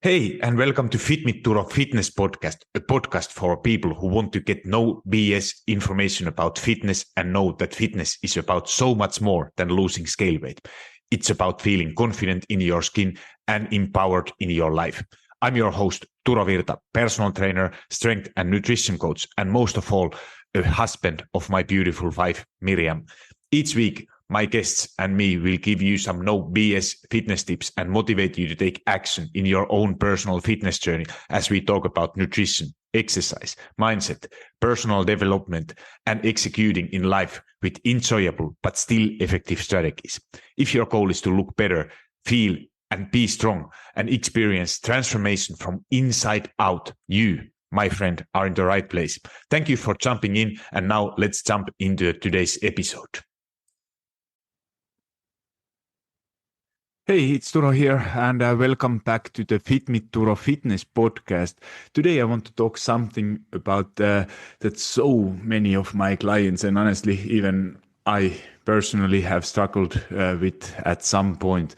Hey, and welcome to Turo Fitness Podcast, a podcast for people who want to get no BS information about fitness and know that fitness is about so much more than losing scale weight. It's about feeling confident in your skin and empowered in your life. I'm your host, Turo Virta, personal trainer, strength and nutrition coach, and most of all, a husband of my beautiful wife, Miriam. Each week, my guests and me will give you some no BS fitness tips and motivate you to take action in your own personal fitness journey as we talk about nutrition, exercise, mindset, personal development, and executing in life with enjoyable but still effective strategies. If your goal is to look better, feel and be strong and experience transformation from inside out, you, my friend, are in the right place. Thank you for jumping in, and now let's jump into today's episode. Hey, it's Turo here, and welcome back to the Turo Fitness Podcast. Today I want to talk something about that so many of my clients, and honestly, even I personally have struggled with at some point.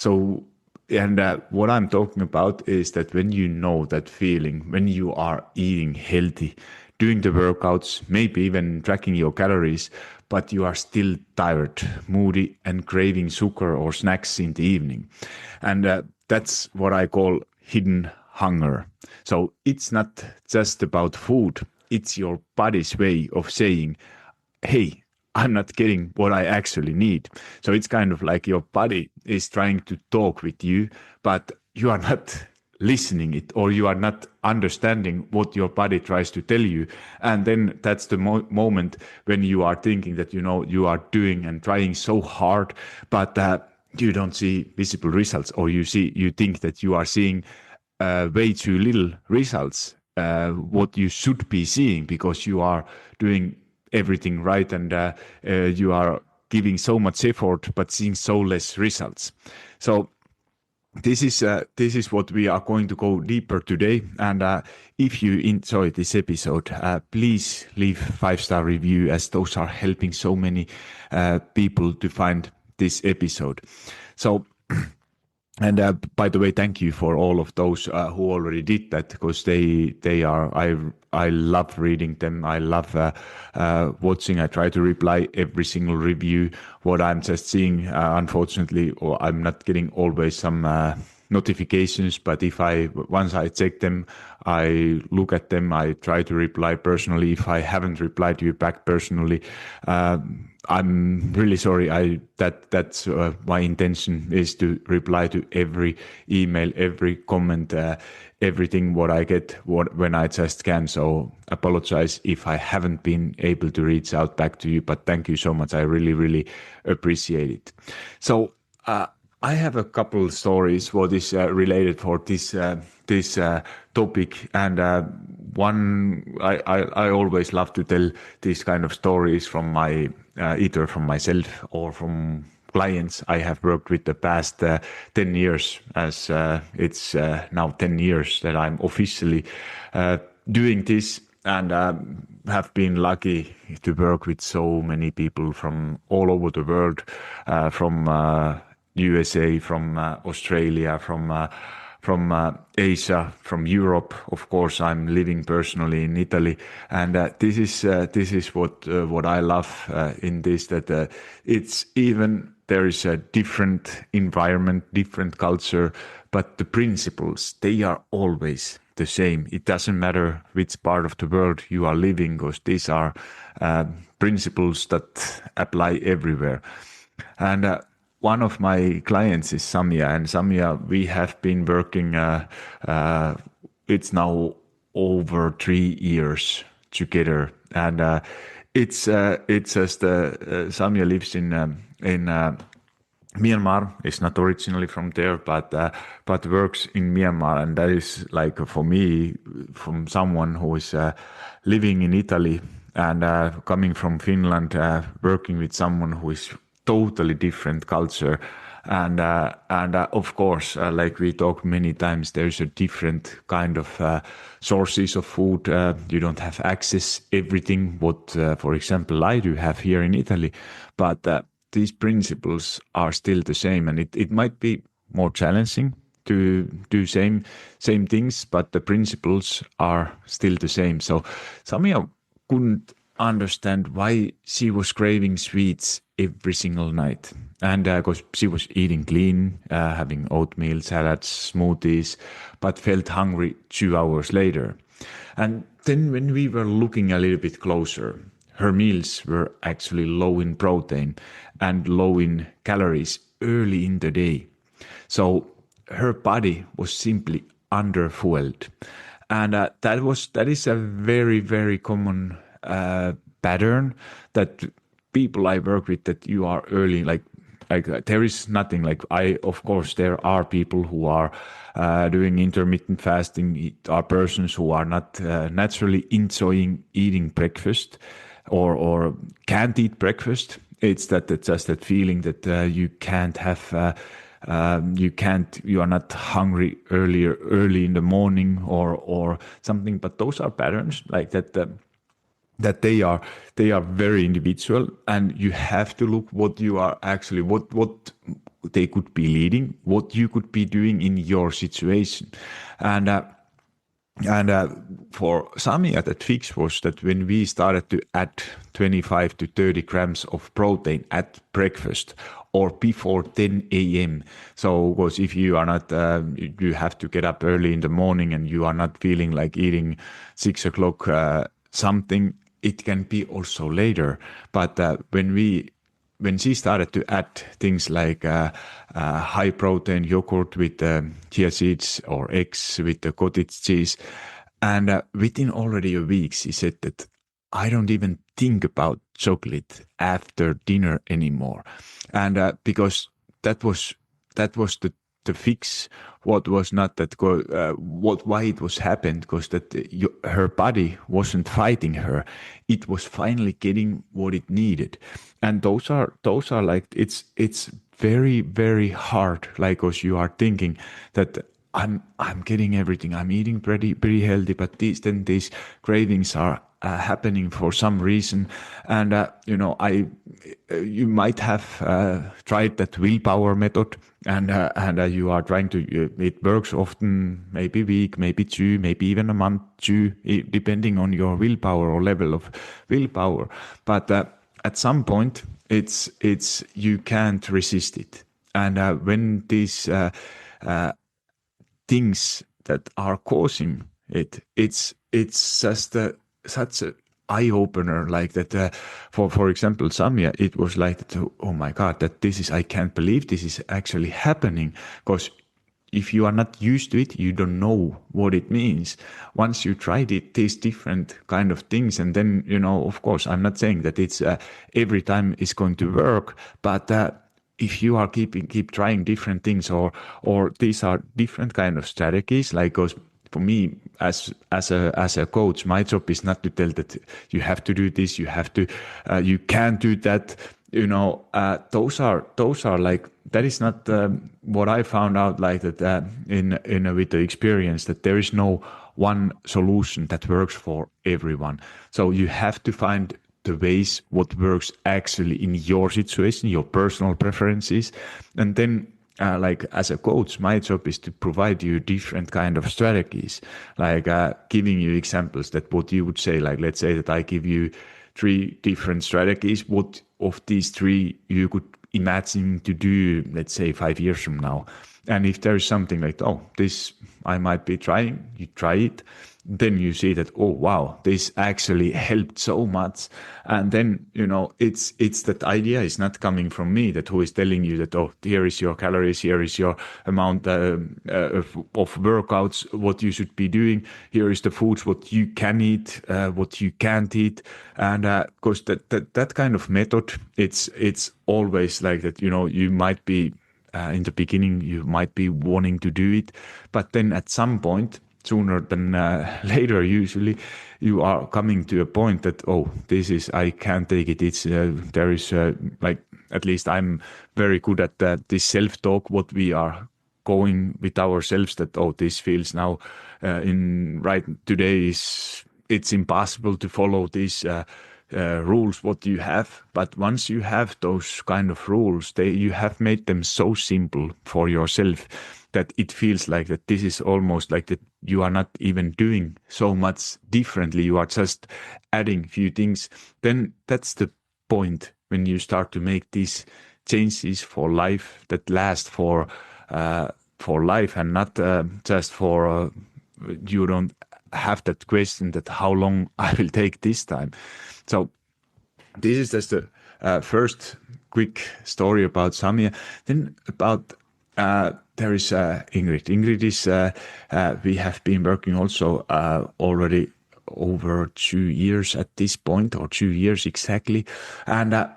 What I'm talking about is that when you know that feeling, when you are eating healthy, doing the workouts, maybe even tracking your calories, but you are still tired, moody, and craving sugar or snacks in the evening. And that's what I call hidden hunger. So it's not just about food, it's your body's way of saying, hey, I'm not getting what I actually need. So it's kind of like your body is trying to talk with you, but you are not listening it, or you are not understanding what your body tries to tell you. And then that's the moment when you are thinking that, you are doing and trying so hard, but you don't see visible results, or you think that you are seeing way too little results, what you should be seeing, because you are doing everything right, and you are giving so much effort but seeing so less results. So this is what we are going to go deeper today. And if you enjoy this episode, please leave 5-star review, as those are helping so many people to find this episode. So. And by the way, thank you for all of those who already did that, because they are, I love reading them. I love watching. I try to reply every single review. What I'm just seeing, unfortunately, or I'm not getting always some notifications, but once I check them, I look at them, I try to reply personally. If I haven't replied to you back personally, I'm really sorry. That's my intention is to reply to every email, every comment, everything what I get when I just can. So apologize if I haven't been able to reach out back to you, but thank you so much. I really, really appreciate it. So I have a couple stories what is related for this topic, and one I always love to tell these kind of stories from my either from myself or from clients I have worked with the past 10 years, as it's now 10 years that I'm officially doing this, and have been lucky to work with so many people from all over the world, from USA, from Australia, from Asia, from Europe. Of course, I'm living personally in Italy, and this is what I love in this, that it's even there is a different environment, different culture, but the principles, they are always the same. It doesn't matter which part of the world you are living, because these are principles that apply everywhere. And one of my clients is Samia, and Samia, we have been working, it's now over 3 years together. And it's just, Samia lives in Myanmar. Is not originally from there, but works in Myanmar. And that is like, for me, from someone who is living in Italy and coming from Finland, working with someone who is totally different culture, and of course, like we talked many times, there's a different kind of sources of food. You don't have access everything what, for example, I do have here in Italy, but these principles are still the same, and it might be more challenging to do same things, but the principles are still the same. So Samia couldn't understand why she was craving sweets every single night. And because she was eating clean, having oatmeal, salads, smoothies, but felt hungry 2 hours later. And then when we were looking a little bit closer, her meals were actually low in protein and low in calories early in the day. So her body was simply underfueled. And that is a very, very common pattern that people I work with, that you are early, like there is nothing like of course there are people who are doing intermittent fasting. It are persons who are not naturally enjoying eating breakfast or can't eat breakfast. It's just that feeling that you can't have you are not hungry early in the morning or something. But those are patterns like that that they are very individual, and you have to look what you are actually what they could be leading, what you could be doing in your situation. And for Samia, that fix was that when we started to add 25 to 30 grams of protein at breakfast or before 10 a.m. So, because if you are not, you have to get up early in the morning and you are not feeling like eating 6 o'clock something, it can be also later. But when she started to add things like high protein yogurt with chia seeds or eggs with the cottage cheese, and within already a week, she said that I don't even think about chocolate after dinner anymore, and because that was the fix. What was not that why it was happened, because that her body wasn't fighting her, it was finally getting what it needed. And those are like it's very, very hard, like, because you are thinking that I'm getting everything, I'm eating pretty healthy, but these cravings are happening for some reason. And you might have tried that willpower method, and you are trying to it works often, maybe a week, maybe two, maybe even a month, two, depending on your willpower or level of willpower. But at some point it's you can't resist it. And when these things that are causing it's just such a eye opener, like that. For example, Samia, it was like that, oh my god, that this is, I can't believe this is actually happening. Because if you are not used to it, you don't know what it means. Once you tried it, these different kind of things, and then of course, I'm not saying that it's every time it's going to work, but if you are keep trying different things, or these are different kind of strategies, like, goes for me as a coach, my job is not to tell that you have to do this, you can't do that. Those are like, that is not what I found out, like that in with the experience, that there is no one solution that works for everyone. So you have to find the ways what works actually in your situation, your personal preferences. And then like, as a coach, my job is to provide you different kind of strategies, like giving you examples that what you would say, like, let's say that I give you 3 different strategies, what of these 3 you could imagine to do, let's say 5 years from now. And if there is something like, oh, this I might be trying, you try it, then you see that, oh wow, this actually helped so much. And then it's that idea is not coming from me, that who is telling you that, oh, here is your calories, here is your amount of workouts, what you should be doing, here is the foods what you can eat, what you can't eat. And because that kind of method, it's always like that. You might be in the beginning, you might be wanting to do it, but then at some point, sooner than later, usually, you are coming to a point that, oh, this is, I can't take it. It's there is like, at least I'm very good at this self-talk, what we are going with ourselves, that, oh, this feels now in right today is, it's impossible to follow these rules what you have. But once you have those kind of rules, you have made them so simple for yourself that it feels like that this is almost like that you are not even doing so much differently, you are just adding few things, then that's the point when you start to make these changes for life that last for life, and not just for you don't have that question that how long I will take this time. So this is just the first quick story about Samia. Then about there is Ingrid. Ingrid is we have been working also already over 2 years at this point, or 2 years exactly, and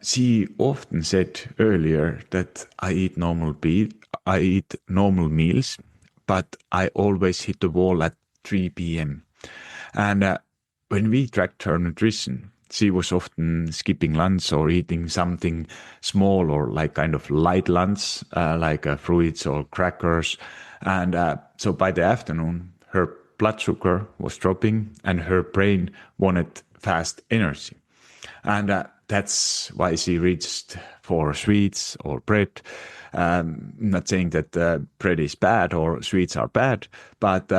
she often said earlier that I eat normal meals, but I always hit the wall at 3 p.m. And when we tracked her nutrition, she was often skipping lunch or eating something small or like kind of light lunch, like fruits or crackers. And so by the afternoon, her blood sugar was dropping and her brain wanted fast energy. And that's why she reached for sweets or bread. Not saying that bread is bad or sweets are bad, but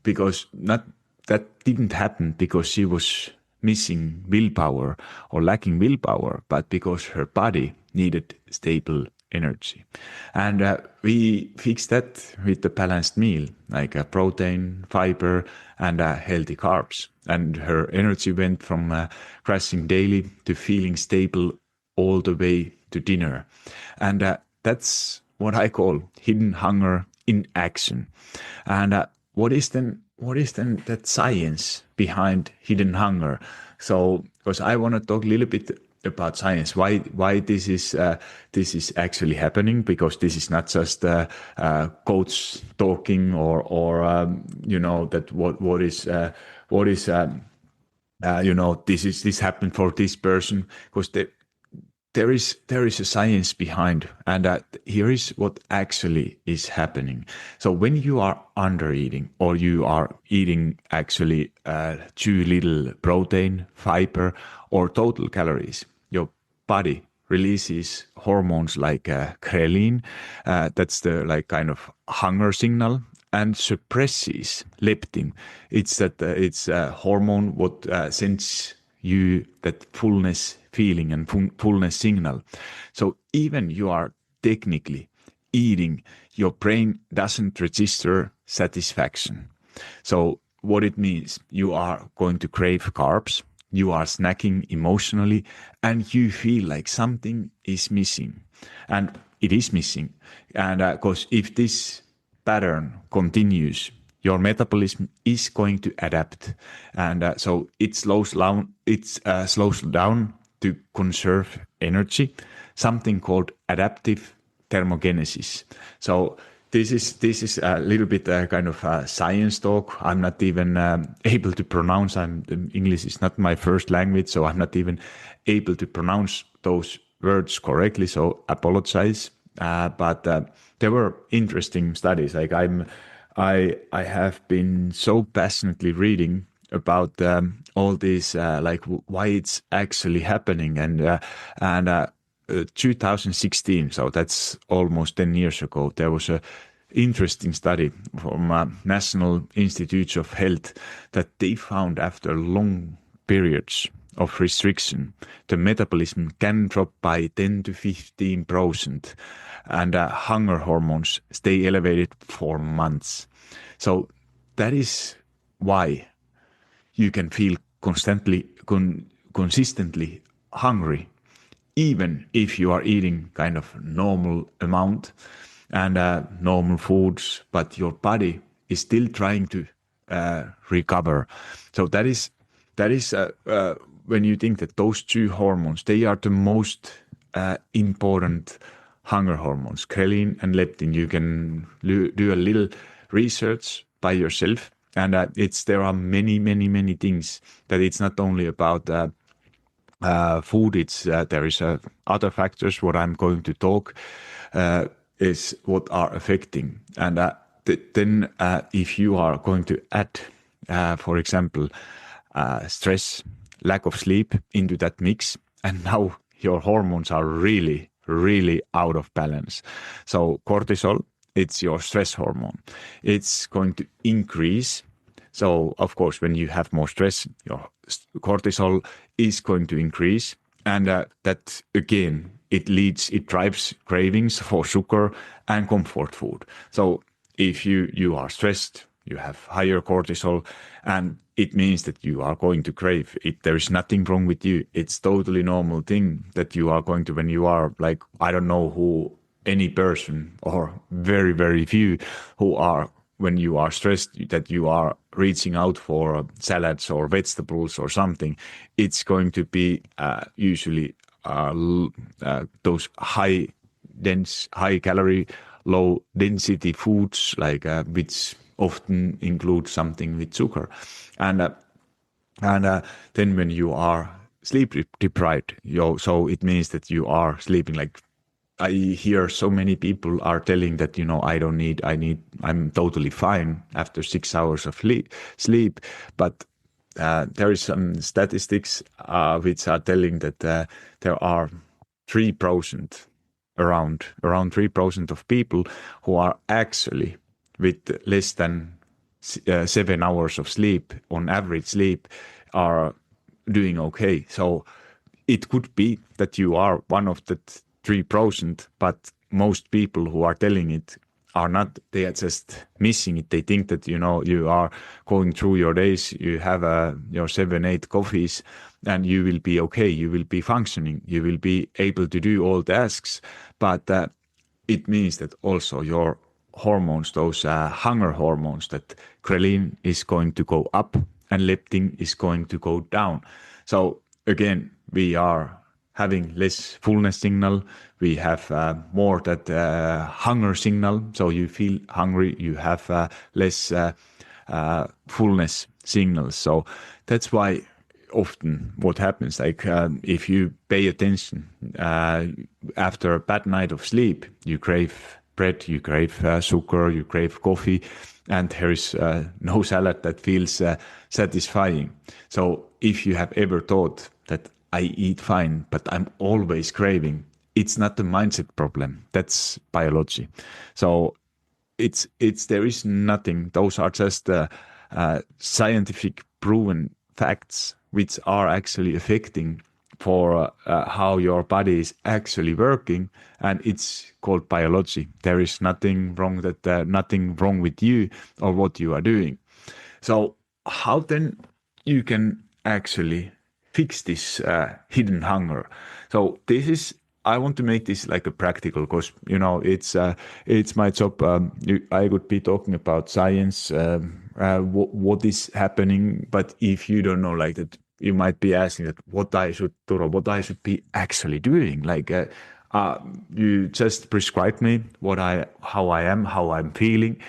because not that didn't happen because she was missing willpower or lacking willpower, but because her body needed stable energy. And we fixed that with the balanced meal, like a protein, fiber, and healthy carbs. And her energy went from crashing daily to feeling stable all the way to dinner. And that's what I call hidden hunger in action. And what is then that science behind hidden hunger? So, because I want to talk a little bit about science, why this is actually happening, because this is not just coach talking or that what is this happened for this person, because there is a science behind, and here is what actually is happening. So when you are under eating, or you are eating actually too little protein, fiber, or total calories, your body releases hormones like ghrelin, that's the like kind of hunger signal, and suppresses leptin. It's a hormone what sends you that fullness feeling and fullness signal. So even you are technically eating, your brain doesn't register satisfaction. So what it means, you are going to crave carbs, you are snacking emotionally, and you feel like something is missing. And it is missing. And because if this pattern continues, your metabolism is going to adapt, and so it slows down. Slows down to conserve energy, something called adaptive thermogenesis. So this is a little bit kind of a science talk. I'm not even able to pronounce. English is not my first language, so I'm not even able to pronounce those words correctly. So apologize. But there were interesting studies. Like I have been so passionately reading about all these, like why it's actually happening, and 2016, so that's almost 10 years ago, there was a interesting study from National Institutes of Health that they found after long periods of restriction, the metabolism can drop by 10 to 15%, and hunger hormones stay elevated for months. So that is why you can feel consistently hungry, even if you are eating kind of normal amount and normal foods, but your body is still trying to recover. So that is when you think that those two hormones, they are the most important hunger hormones, ghrelin and leptin. You can do a little research by yourself, and there are many things that it's not only about food. It's there is other factors. What I'm going to talk is what are affecting, and then if you are going to add, for example, stress, lack of sleep into that mix, and now your hormones are really out of balance. So cortisol it's your stress hormone. It's going to increase. So, of course, when you have more stress, your cortisol is going to increase. And that, again, it drives cravings for sugar and comfort food. So, if you are stressed, you have higher cortisol, and it means that you are going to crave it. There is nothing wrong with you. It's totally normal thing that you are going to, when you are like, I don't know who, any person or very, very few who are, when you are stressed, that you are reaching out for salads or vegetables or something. It's going to be usually those high calorie, low density foods, like which often include something with sugar. And then when you are sleep deprived, so it means that you are sleeping like, I hear so many people are telling that, I'm totally fine after 6 hours of sleep. But there is some statistics which are telling that there are 3%, around 3% of people who are actually with less than 7 hours of sleep, on average sleep, are doing okay. So it could be that you are one of the 3%, but most people who are telling it are not. They are just missing it. They think that, you are going through your days, you have your 7, 8 coffees, and you will be okay. You will be functioning. You will be able to do all tasks. But it means that also your hormones, those hunger hormones, that ghrelin is going to go up and leptin is going to go down. So again, we are having less fullness signal. We have more that hunger signal. So you feel hungry, you have less fullness signals. So that's why often what happens, like if you pay attention, after a bad night of sleep, you crave bread, you crave sugar, you crave coffee, and there is no salad that feels satisfying. So if you have ever thought that I eat fine, but I'm always craving, it's not a mindset problem. That's biology. So there is nothing. Those are just scientific proven facts which are actually affecting for how your body is actually working, and it's called biology. There is nothing wrong nothing wrong with you or what you are doing. So how then you can actually fix this hidden hunger? So I want to make this like a practical, because it's my job. I could be talking about science, what is happening, but if you don't know like that, you might be asking that what I should do or what I should be actually doing. Like you just prescribe me how I am, how I'm feeling,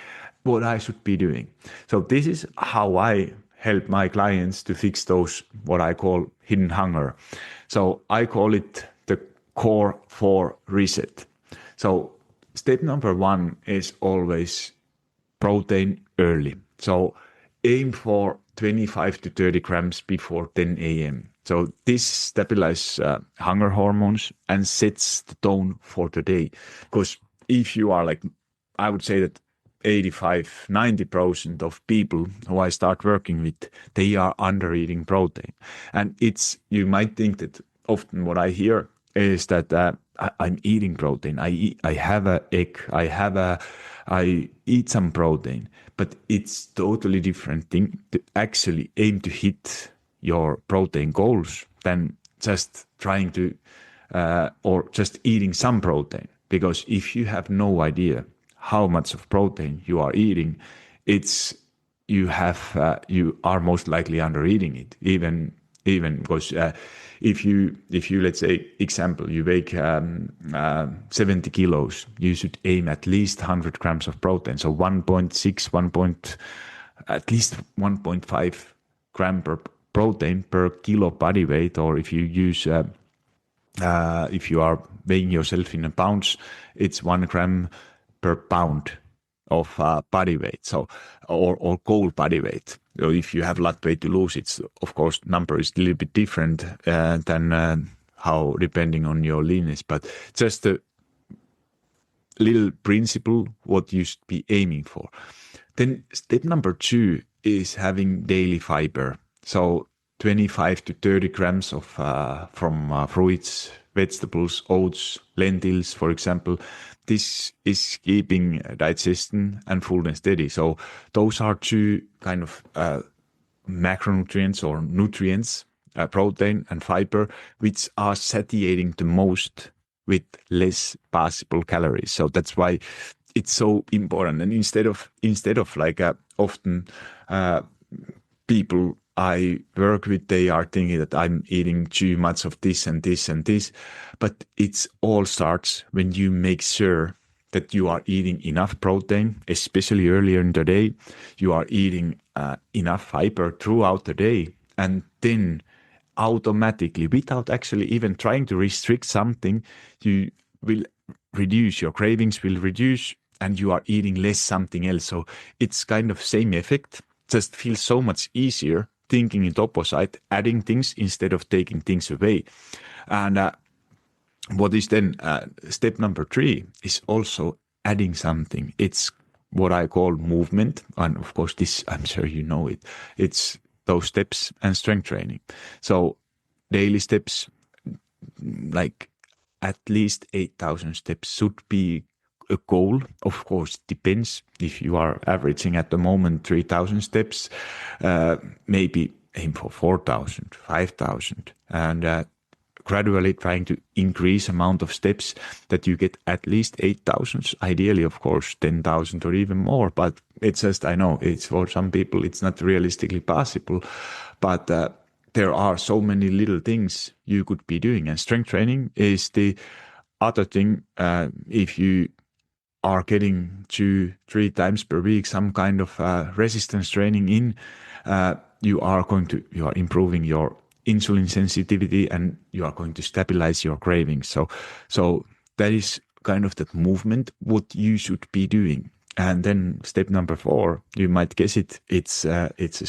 what I should be doing. So this is how I help my clients to fix those, what I call hidden hunger. So I call it the core 4 reset. So step number 1 is always protein early. So aim for 25 to 30 grams before 10 a.m. So this stabilizes hunger hormones and sets the tone for the day. Because if you are like, I would say that 85-90% of people who I start working with, they are under eating protein. And you might think that often what I hear is that I'm eating protein. I have an egg. I eat some protein, but it's totally different thing to actually aim to hit your protein goals than just trying to or just eating some protein. Because if you have no idea how much of protein you are eating, you are most likely under eating it. Even because if you let's say example, you weigh 70 kilos, you should aim at least 100 grams of protein. So 1.6, at least 1.5 gram per protein per kilo body weight. Or if you use if you are weighing yourself in pounds, it's 1 gram per pound of body weight, so or goal body weight. So if you have a lot weight to lose, it's of course number is a little bit different than how depending on your leanness. But just little principle what you should be aiming for. Then step number 2 is having daily fiber. So 25 to 30 grams of from fruits, vegetables, oats, lentils, for example. This is keeping digestion and fullness steady. So those are two kind of macronutrients or nutrients, protein and fiber, which are satiating the most with less possible calories. So that's why it's so important. And instead of like often people I work with, they are thinking that I'm eating too much of this and this and this, but it's all starts when you make sure that you are eating enough protein, especially earlier in the day. You are eating enough fiber throughout the day, and then automatically, without actually even trying to restrict something, you will reduce, your cravings will reduce, and you are eating less something else. So it's kind of same effect, just feels so much easier thinking it opposite, adding things instead of taking things away. And what is then step number 3 is also adding something. It's what I call movement. And of course, this, I'm sure you know it. It's those steps and strength training. So daily steps, like at least 8,000 steps should be a goal. Of course, it depends. If you are averaging at the moment 3,000 steps, maybe aim for 4,000, 5,000, and gradually trying to increase amount of steps that you get at least 8,000. Ideally, of course, 10,000 or even more. But it's just, I know it's for some people, it's not realistically possible. But there are so many little things you could be doing. And strength training is the other thing. If you are getting 2-3 times per week some kind of resistance training in, you are improving your insulin sensitivity, and you are going to stabilize your cravings. So that is kind of that movement, what you should be doing. And then step number 4, you might guess it, it's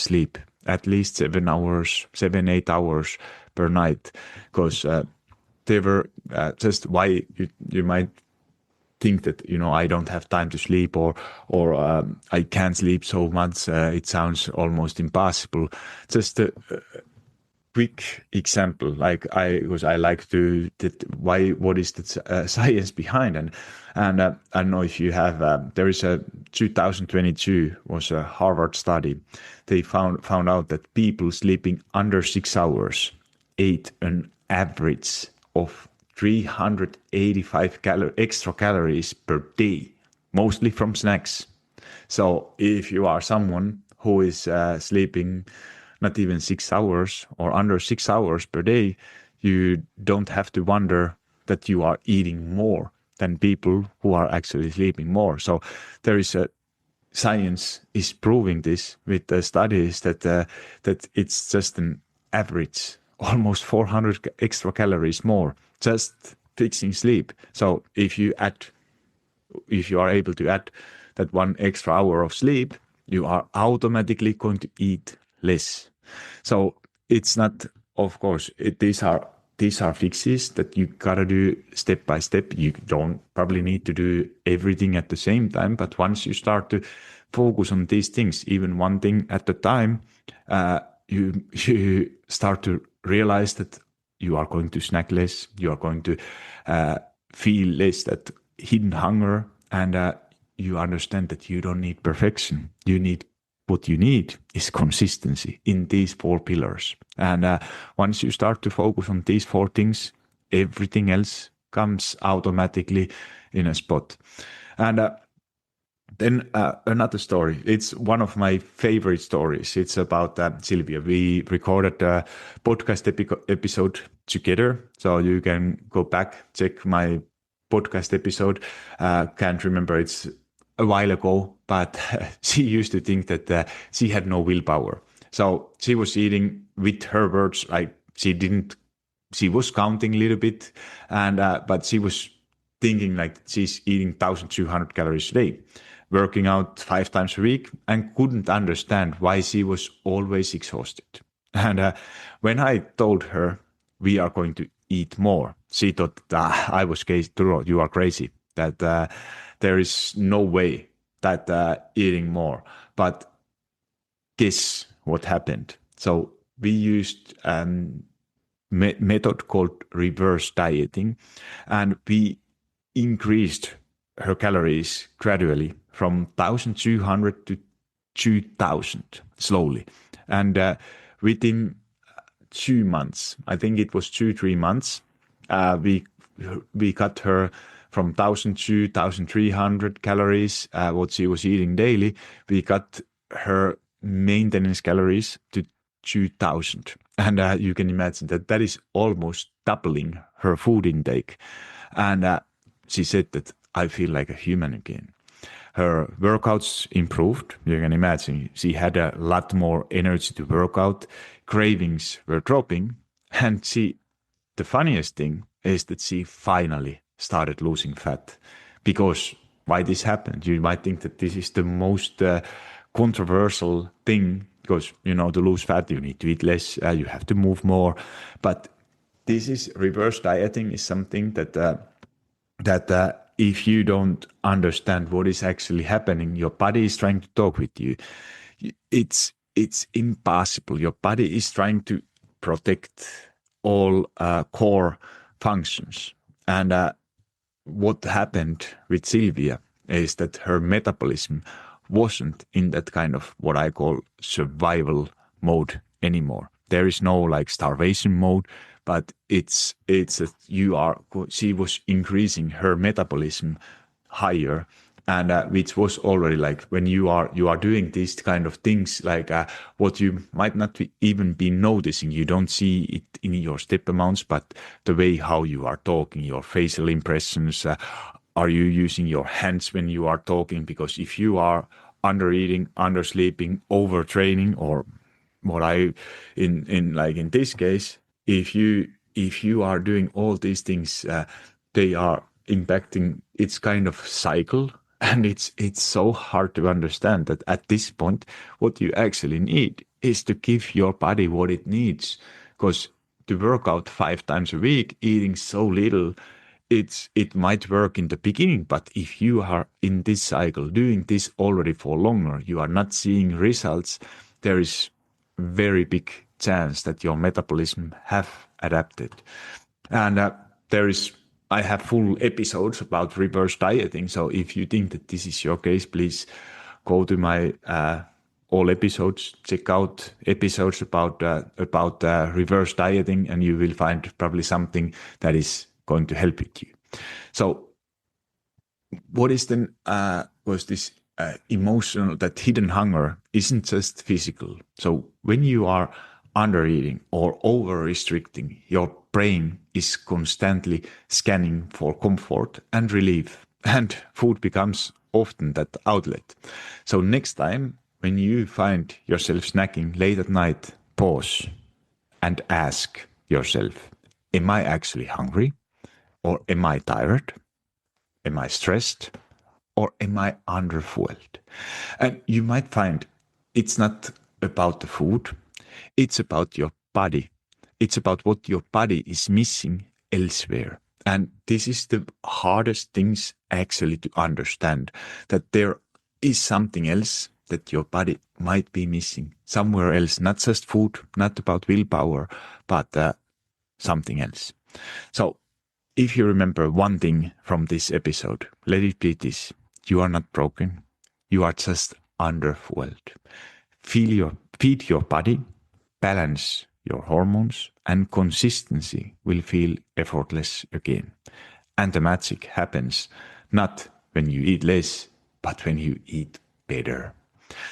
sleep. At least 7-8 hours per night. Because they were just why you might think that, I don't have time to sleep, or I can't sleep so much. It sounds almost impossible. Just quick example, like because I like to what is the science behind, and I don't know if you have there is a 2022 was a Harvard study. They found out that people sleeping under 6 hours ate an average of 385 extra calories per day, mostly from snacks. So if you are someone who is sleeping not even 6 hours or under 6 hours per day, you don't have to wonder that you are eating more than people who are actually sleeping more. So there is science is proving this with the studies that it's just an average, almost 400 extra calories more, just fixing sleep. So if you are able to add that 1 extra hour of sleep, you are automatically going to eat less. So it's not, of course, these are fixes that you gotta do step by step. You don't probably need to do everything at the same time, but once you start to focus on these things, even one thing at a time, you start to realize that you are going to snack less, you are going to feel less that hidden hunger, and you understand that you don't need perfection. What you need is consistency in these 4 pillars. And once you start to focus on these 4 things, everything else comes automatically in a spot. And then another story. It's one of my favorite stories. It's about Sylvia. We recorded a podcast episode together. So you can go back, check my podcast episode. Can't remember, it's a while ago, but she used to think that she had no willpower. So she was eating, with her words, like she was counting a little bit, and but she was thinking like she's eating 1,200 calories a day, working out 5 times a week, and couldn't understand why she was always exhausted. And when I told her we are going to eat more, she thought, I was crazy. You are crazy. that there is no way that eating more. But guess what happened? So we used method called reverse dieting, and we increased her calories gradually from 1,200 to 2,000 slowly. And within 2 months, I think it was 2-3 months, we cut her from 1,000 to 1,300 calories, what she was eating daily. We cut her maintenance calories to 2,000. And you can imagine that that is almost doubling her food intake. And she said that I feel like a human again. Her workouts improved. You can imagine she had a lot more energy to work out. Cravings were dropping. And the funniest thing is that she finally started losing fat. Because why this happened? You might think that this is the most controversial thing, because, to lose fat, you need to eat less, you have to move more. But this is reverse dieting is something that if you don't understand what is actually happening, your body is trying to talk with you. It's impossible. Your body is trying to protect all core functions. And what happened with Sylvia is that her metabolism wasn't in that kind of what I call survival mode anymore. There is no like starvation mode, but it's she was increasing her metabolism higher, and which was already like when you are doing these kind of things, like what you might not even be noticing. You don't see it in your step amounts, but the way how you are talking, your facial impressions. Are you using your hands when you are talking? Because if you are under eating, under sleeping, overtraining, or what in this case, if you are doing all these things, they are impacting its kind of cycle. And it's so hard to understand that at this point, what you actually need is to give your body what it needs. Because to work out 5 times a week, eating so little, it might work in the beginning, but if you are in this cycle, doing this already for longer, you are not seeing results, there is very big chance that your metabolism have adapted. And I have full episodes about reverse dieting. So if you think that this is your case, please go to my all episodes, check out episodes about reverse dieting, and you will find probably something that is going to help with you. So what is then was this emotional, that hidden hunger isn't just physical. So when you are under eating or over restricting, your brain is constantly scanning for comfort and relief, and food becomes often that outlet. So next time when you find yourself snacking late at night, pause and ask yourself, am I actually hungry? Or am I tired? Am I stressed? Or am I underfueled? And you might find it's not about the food, it's about your body. It's about what your body is missing elsewhere. And this is the hardest things actually to understand, that there is something else that your body might be missing somewhere else, not just food, not about willpower, but something else. So if you remember one thing from this episode, let it be this: you are not broken, you are just underfueled. Feed your body, balance your hormones, and consistency will feel effortless again. And the magic happens not when you eat less, but when you eat better.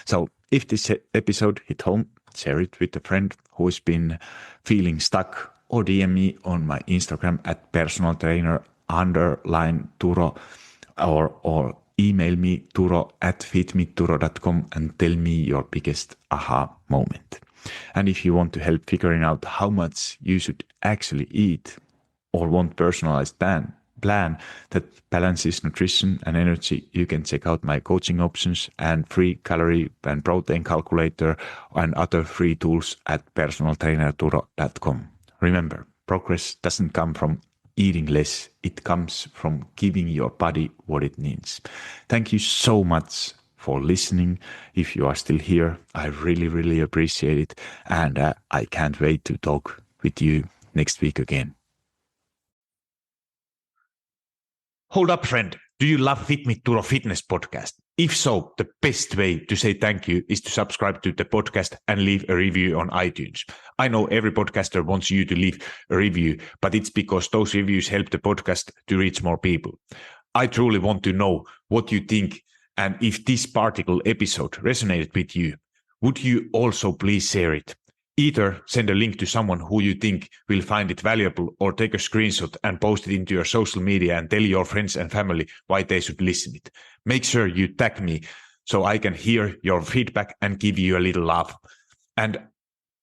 So if this episode hit home, share it with a friend who has been feeling stuck, or DM me on my Instagram at personaltrainer_Turo, or email me turo@fitmeturo.com and tell me your biggest aha moment. And if you want to help figuring out how much you should actually eat, or want personalized plan that balances nutrition and energy, you can check out my coaching options and free calorie and protein calculator and other free tools at personaltrainerturo.com. Remember, progress doesn't come from eating less. It comes from giving your body what it needs. Thank you so much for listening. If you are still here, I really, really appreciate it. And I can't wait to talk with you next week again. Hold up, friend. Do you love Fit Me Turo Fitness podcast? If so, the best way to say thank you is to subscribe to the podcast and leave a review on iTunes. I know every podcaster wants you to leave a review, but it's because those reviews help the podcast to reach more people. I truly want to know what you think, and if this particular episode resonated with you, would you also please share it? Either send a link to someone who you think will find it valuable, or take a screenshot and post it into your social media and tell your friends and family why they should listen it. Make sure you tag me so I can hear your feedback and give you a little love. And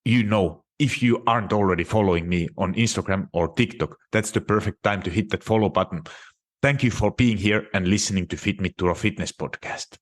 if you aren't already following me on Instagram or TikTok, that's the perfect time to hit that follow button. Thank you for being here and listening to Fit Me Turo Fitness podcast.